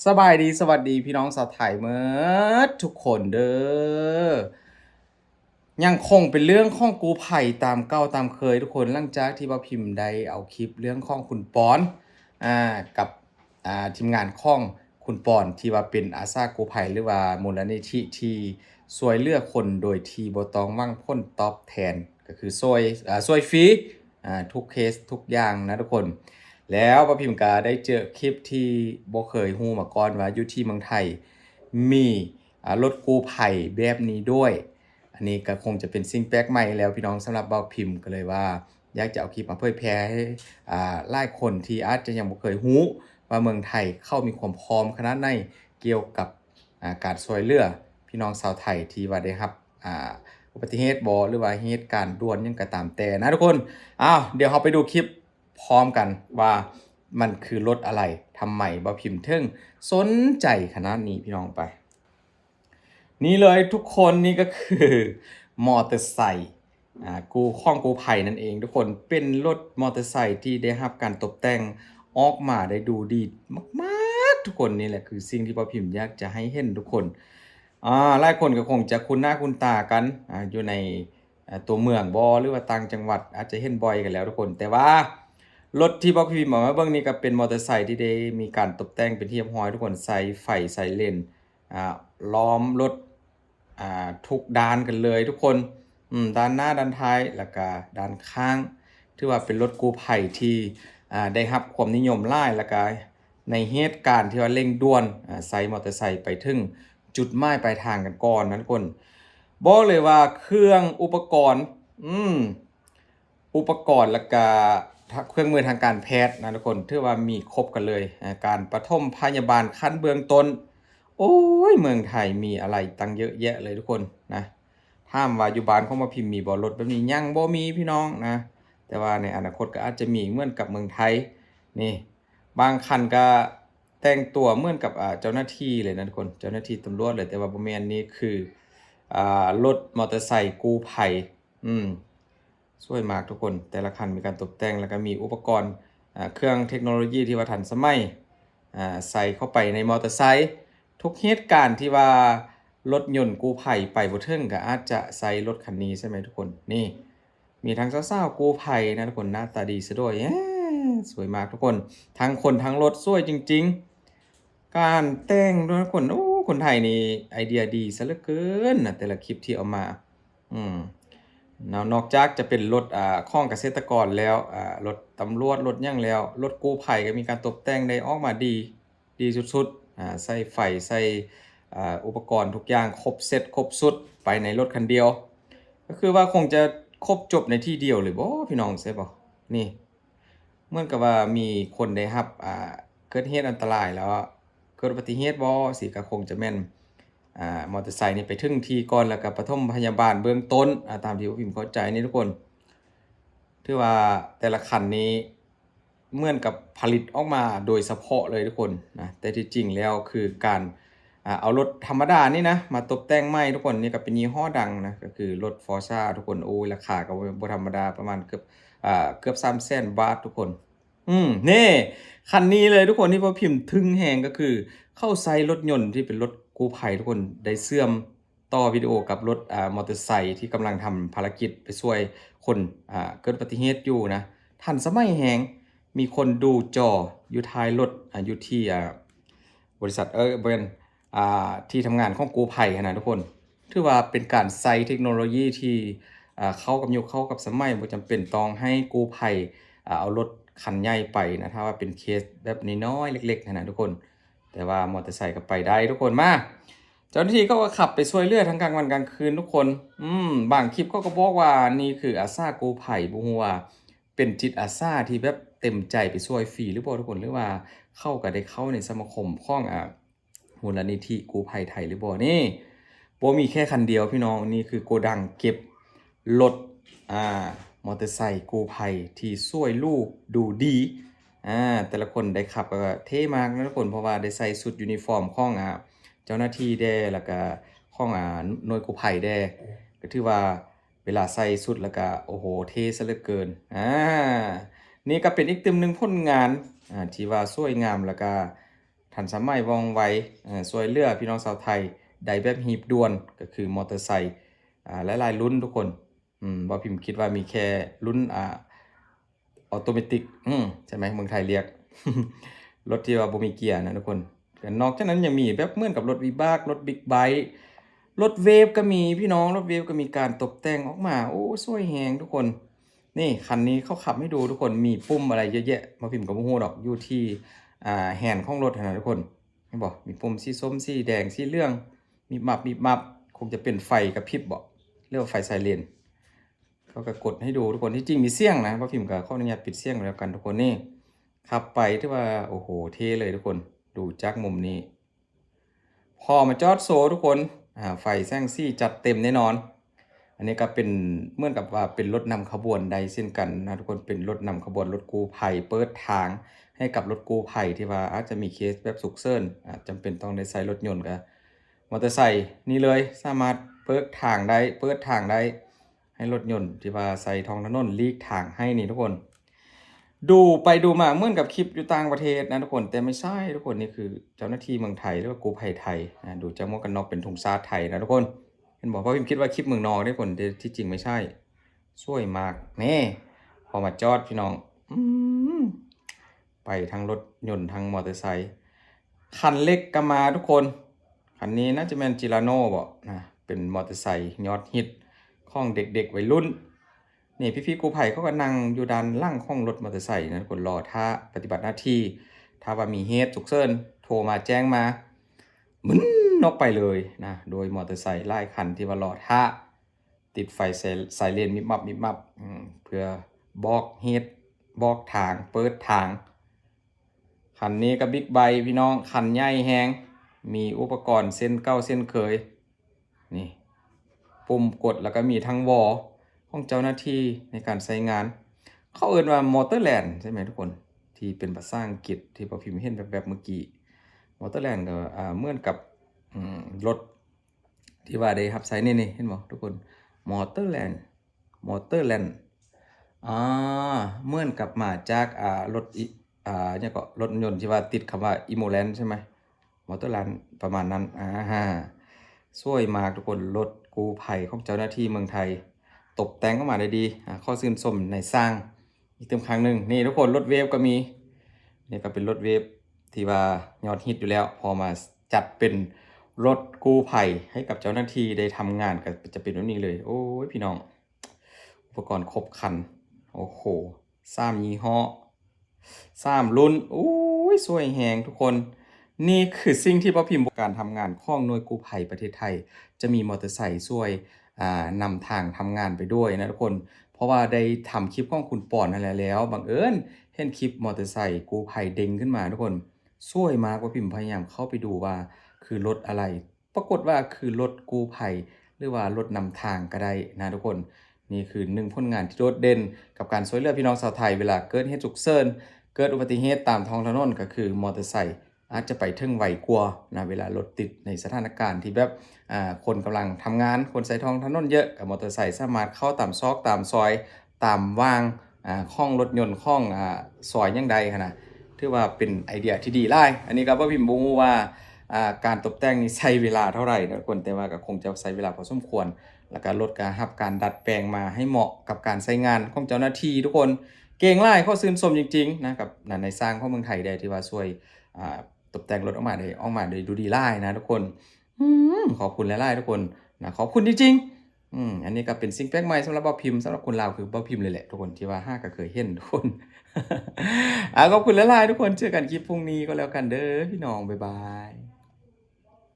สบายดีสวัสดีพี่น้องชาวไทยเมื่อทุกคนเด้อยังคงเป็นเรื่องของกูไผ่ตามเก่าตามเคยทุกคนหลังจากที่บ่าวพิมพ์ได้เอาคลิปเรื่องของคุณปอนกับทีมงานของคุณปอนที่ว่าเป็นอาสากู้ภัยหรือว่ามูลนิธิที่ช่วยเหลือคนโดยที่บ่ต้องหวังผลตอบแทนก็คือช่วยฟรีทุกเคสทุกอย่างนะทุกคน แล้วป้าพิมพ์ก็ได้เจอคลิปที่บ่เคยฮู้มาก่อนว่าอยู่ที่เมืองไทยมีรถกู้ภัยแบบนี้ด้วยอันนี้ก็คงจะเป็นสิ่งแปลกใหม่แล้วพี่น้องสำหรับป้าพิมพ์ก็เลยว่าอยากจะเอาคลิปมาเผยแพร่ให้หลายคนที่อาจจะยังบ่เคยฮู้ว่าเมืองไทยเข้ามีความพร้อมขนาดไหนเกี่ยวกับการช่วยเหลือพี่น้องชาวไทยที่ว่าได้รับอุบัติเหตุบ่หรือว่าเหตุการณ์ด่วนหยังก็ตามแต่นะทุกคนเดี๋ยวเราไปดูคลิป พร้อมกันว่ามันคือรถอะไรทำไมบ่าวพิมพ์ถึงสนใจขนาดนี้พี่น้องไป นี่เลยทุกคนนี่ก็คือมอเตอร์ไซค์กู้ภัยนั่นเองทุกคนเป็นรถมอเตอร์ไซค์ที่ได้รับการตกแต่งออกมาได้ดูดีมากๆทุกคนนี่แหละคือสิ่งที่ป้าพิมพ์อยากจะให้เห็นทุกคนหลายคนก็คงจะคุ้นหน้าคุ้นตากันอยู่ในตัวเมืองบ่หรือว่าต่างจังหวัดอาจจะเห็นบ่อยกันแล้วทุกคนแต่ว่ารถที่ป้าพิมพ์เอามาเบิ่งนี่ก็เป็นมอเตอร์ไซค์ที่ได้มีการตกแต่งเป็นที่เรียบร้อยทุกคนใส่ไฟใส่เลนล้อมรถ ทุกด้านกันเลยทุกคนด้านหน้าด้านท้ายแล้วก็ด้านข้างถือว่าเป็นรถกู้ภัยที่ได้รับความนิยมหลายแล้วก็ในเหตุการณ์ที่ว่าเร่งด่วนใส่มอเตอร์ไซค์ไปถึงจุดหมายปลายทางกันก่อนนะทุกคนบอกเลยว่าเครื่องอุปกรณ์แล้วก็เครื่องมือทางการแพทย์นะทุกคนถือว่ามีครบกันเลยการปฐมพยาบาลขั้นเบื้องต้น โอ้ยเมืองไทยมีอะไรตั้งเยอะแยะเลยทุกคนนะถามว่าอยู่บ้านของมาพิมพ์มีบ่รถแบบนี้ยังบ่มีพี่น้องนะแต่ว่าในอนาคตก็อาจจะมีเหมือนกับเมืองไทยนี่บางคันก็แต่งตัวเหมือนกับเจ้าหน้าที่เลยนะทุกคนเจ้าหน้าที่ตำรวจเลยแต่ว่าบ่แม่นนี่คือรถมอเตอร์ไซค์กู้ภัยอืมสวยมากทุกคนแต่ละคันมีการตกแต่งแล้วก็มีอุปกรณ์เครื่องเทคโนโลยีที่ว่าทันสมัยใส่เข้าไปในมอเตอร์ไซค์ ทุกเหตุการณ์ที่ว่ารถยนต์กู้ภัยไปบ่ถึงก็อาจจะใส่รถคันนี้ใช่ไหมทุกคนนี่มีทั้งสาวๆกู้ภัยนะทุกคนหน้าตาดีซะด้วยสวยมากทุกคนทั้งคนทั้งรถสวยจริงๆการแต่งด้วยทุกคนโอ้คนไทยนี่ไอเดียดีซะเหลือเกินนะแต่ละคลิปที่เอามาอืมนอกจากจะเป็นรถของเกษตรกรแล้วรถตำรวจรถหยังแล้วรถกู้ภัยก็มีการตกแต่งได้ออกมาดีสุดๆใส่ไฟใส่อุปกรณ์ทุกอย่างครบเซตครบสุดไปในรถคันเดียวก็คือว่าคงจะครบจบในที่เดียวเลยบ่พี่น้องใช่บ่นี่เหมือนกับว่ามีคนได้รับเกิดเหตุอันตรายแล้วเกิดอุบัติเหตุบ่สิก็คงจะแม่นมอเตอร์ไซค์นี่ไปถึงที่ก่อนแล้วก็ปฐมพยาบาลเบื้องต้นตามที่ผมพิมพ์เข้าใจนี่ทุกคนถือว่าแต่ละคันนี้เหมือนกับผลิตออกมาโดยเฉพาะเลยทุกคนนะแต่ที่จริงแล้วคือการเอารถธรรมดานี่นะมาตกแต่งใหม่ทุกคนนี่ก็เป็นยี่ห้อดังนะก็คือรถ Forza ทุกคนโอ้ยราคาก็บ่ธรรมดาประมาณเกือบ300,000 บาททุกคนนี่คันนี้เลยทุกคนที่พอพิมพ์ทึ่งแหงก็คือเข้าไซต์รถยนต์ที่เป็นรถกู้ภัยทุกคนได้เชื่อมต่อวิดีโอกับรถมอเตอร์ไซค์ที่กำลังทำภารกิจไปช่วยคนเกิดอุบัติเหตุอยู่นะทันสมัยแหงมีคนดูจออยู่ท้ายรถอยู่ที่บริษัทบริเวณที่ทำงานของกู้ภัยนะทุกคนถือว่าเป็นการใส่เทคโนโลยีที่เข้ากับยุคเข้ากับสมัยบ่จำเป็นต้องให้กู้ภัยเอารถคันใหญ่ไปนะถ้าว่าเป็นเคสแบบน้อยๆเล็กๆนะทุกคนแต่ว่ามอเตอร์ไซค์ก็ไปได้ทุกคนมาเจ้าหน้าที่เขาก็ขับไปช่วยเหลือทั้งกลางวันกลางคืนทุกคนบางคลิปเขาก็บอกว่านี่คืออาสากู้ภัยบ่ฮู้ว่าเป็นจิตอาสาที่แบบเต็มใจไปช่วยฟรีหรือบ่ทุกคนหรือว่าเข้าก็ได้เข้าในสมาคมของมูลนิธิกู้ภัยไทยหรือบ่นี่บ่มีแค่คันเดียวพี่น้องนี่คือโกดังเก็บรถมอเตอร์ไซค์กู้ภัยที่สวยลูกดูดีแต่ละคนได้ขับก็เท่มากนะทุกคนเพราะว่าได้ใส่ชุดยูนิฟอร์มของเจ้าหน้าที่แด้แล้วก็ของหน่วยกู้ภัยแด้ก็ถือว่าเวลาใส่ชุดแล้วก็โอ้โหเท่ซะเหลือเกินนี่ก็เป็นอีกตึมหนึ่งผลงานที่ว่าสวยงามแล้วก็ ทันสมัยว่องไวช่วยเหลือพี่น้องชาวไทยได้แบบหีบด่วนก็คือมอเตอร์ไซค์หลายๆรุ่นทุกคนบ่พิมพ์คิดว่ามีแค่รุ่นออโตเมติกใช่ไหมเมืองไทยเรียก รถที่ว่าบ่มีเกียร์นะทุกคนนอกจากนั้นยังมีแบบเหมือนกับรถวีบากรถบิ๊กไบค์รถเวฟก็มีพี่น้องรถเวฟก็มีการตกแต่งออกมาโอ้สวยแฮงทุกคนนี่คันนี้เขาขับให้ดูทุกคนมีปุ่มอะไรเยอะแยะมาพิมพ์กับบ่ฮู้ดอกอยู่ที่แฮนด์ของรถนะทุกคนเห็นบ่มีปุ่มสีส้มสีแดงสีเหลืองมีมับคงจะเป็นไฟกระพริบบ่เรียกว่าไฟไซเรนเขาก็กดให้ดูทุกคนที่จริงมีเสียงนะมาพิมพ์ก็ขออนุญาตปิดเสียงแล้วกันทุกคนนี่ขับไปที่ว่าโอ้โหเท่เลยทุกคนดูจากมุมนี้พอมาจอดโซทุกคนไฟแซงซี่จัดเต็มแน่นอน อันนี้ก็เป็นเหมือนกับว่าเป็นรถนำขบวนใดเช่นกันนะทุกคนเป็นรถนำขบวนรถกู้ภัยเปิดทางให้กับรถกู้ภัยที่ว่าอาจจะมีเคสแบบฉุกเฉินจำเป็นต้องได้ใช้รถยนต์กับมอเตอร์ไซค์นี่เลยสามารถเปิดทางได้ให้รถยนต์ที่ว่าใส่ท้องถนนลีกทางให้นี่ทุกคน ดูไปดูมาเหมือนกับคลิปอยู่ต่างประเทศนะทุกคนแต่ไม่ใช่ทุกคนนี่คือเจ้าหน้าที่เมืองไทยหรือว่ากู้ภัยไทยดูจากหมวกกันน็อกเป็นธงชาติไทยนะทุกคนเห็นบอกว่าพิมคิดว่าคลิปเมืองนอกทุกคนแต่ที่จริงไม่ใช่สวยมากนี่พอมาจอดพี่น้องไปทั้งรถยนต์ทั้งมอเตอร์ไซค์คันเล็กก็มาทุกคนคันนี้น่าจะเป็นจิราโน่บอกนะเป็นมอเตอร์ไซค์ยอดฮิตของเด็กๆวัยรุ่น นี่พี่ๆกู้ภัยเขาก็นั่งอยู่ด้านล่างของรถมอเตอร์ไซค์นะคนรอท่าปฏิบัติหน้าที่ถ้าว่ามีเหตุฉุกเฉินโทรมาแจ้งมามึนนอกไปเลยนะโดยมอเตอร์ไซค์ไล่คันที่ว่ารอท่าติดไฟไซเรนมิบมับเพื่อบอกเหตุบอกทางเปิดทางคันนี้ก็บิ๊กไบค์พี่น้องคันใหญ่แฮงมีอุปกรณ์เส้นเก้าเส้นเคยนี่ปุ่มกดแล้วก็มีทั้งวอลของเจ้าหน้าที่ในการใช้งานเขาเอ่ยว่ามอเตอร์แลนด์ใช่ไหมทุกคนที่เป็นภาษาอังกฤษที่พอพิมพ์เห็นแบบเมื่อกี้มอเตอร์แลนด์ก็เหมือนกับรถที่ว่าได้รับใช้นี่เห็นบ่ทุกคนมอเตอร์แลนด์เหมือนกับมาจากรถเนี่ยก็รถยนต์ที่ว่าติดคำว่าอีโมแลนด์ใช่ไหมมอเตอร์แลนด์ประมาณนั้นสวยมากทุกคนรถกู้ภัยของเจ้าหน้าที่เมืองไทยตกแต่งเข้ามาได้ดีข้อชื่นชมในสร้างอีกเติมครั้งหนึ่งนี่ทุกคนรถเวฟก็มีนี่ก็เป็นรถเวฟที่ว่ายอดฮิตอยู่แล้วพอมาจัดเป็นรถกู้ภัยให้กับเจ้าหน้าที่ได้ทำงานก็จะเป็นแบบนี้เลยโอ้ยพี่น้องอุปกรณ์ครบครันโอ้โห3 ยี่ห้อ3 รุ่นโอ้ยสวยแหงทุกคนนี่คือสิ่งที่พ่อพิมพ์การทำงานของหน่วยกู้ภัยประเทศไทยจะมีมอเตอร์ไซค์ช่วยนำทางทำงานไปด้วยนะทุกคนเพราะว่าได้ทำคลิปของคุณปอนนั่นแหละแล้วบังเอิญเห็นคลิปมอเตอร์ไซค์กู้ภัยเด้งขึ้นมาทุกคนสวยมากว่าพิมพ์พยายามเข้าไปดูว่าคือรถอะไรปรากฏว่าคือรถกู้ภัยหรือว่ารถนำทางก็ได้นะทุกคนนี่คือ1ผลงานที่โดดเด่นกับการช่วยเหลือพี่น้องชาวไทยเวลาเกิดเหตุฉุกเฉินเกิดอุบัติเหตุตามท้องถนนก็คือมอเตอร์ไซค์อาจจะไปถึงไวกว่านะเวลารถติดในสถานการณ์ที่แบบคนกำลังทำงานคนใช้ท้องถนนเยอะกับมอเตอร์ไซค์สามารถเข้าตามซอกตามซอยตามว่างข้องรถยนต์ข้องซอยยังใดนะถือว่าเป็นไอเดียที่ดีหลายอันนี้ก็บ่พิมพ์บ่ฮู้ว่าการตกแต่งนี่ใช้เวลาเท่าไหร่นะทุกคนแต่ว่าก็คงจะใช้เวลาพอสมควรแล้วก็รถก็รับการดัดแปลงมาให้เหมาะกับการใช้งานของเจ้าหน้าที่ทุกคนเก่งหลายข้อชื่นชมจริงๆนะกับในสร้างของเมืองไทยได้ที่ว่าช่วยตกแต่งรถออกมาได้ดูดีหลายนะทุกคนขอบคุณหลายๆทุกคนนะขอบคุณจริงๆอันนี้ก็เป็นสิ่งแปลกใหม่สำหรับบ่าวพิมพ์สำหรับคนลาวคือบ่าวพิมพ์เลยแหละทุกคนที่ว่าก็เคยเห็นทุกคน ขอบคุณหลายๆทุกคนเจอกันคลิปพรุ่งนี้ก็แล้วกันเด้อพี่น้องบ๊ายบาย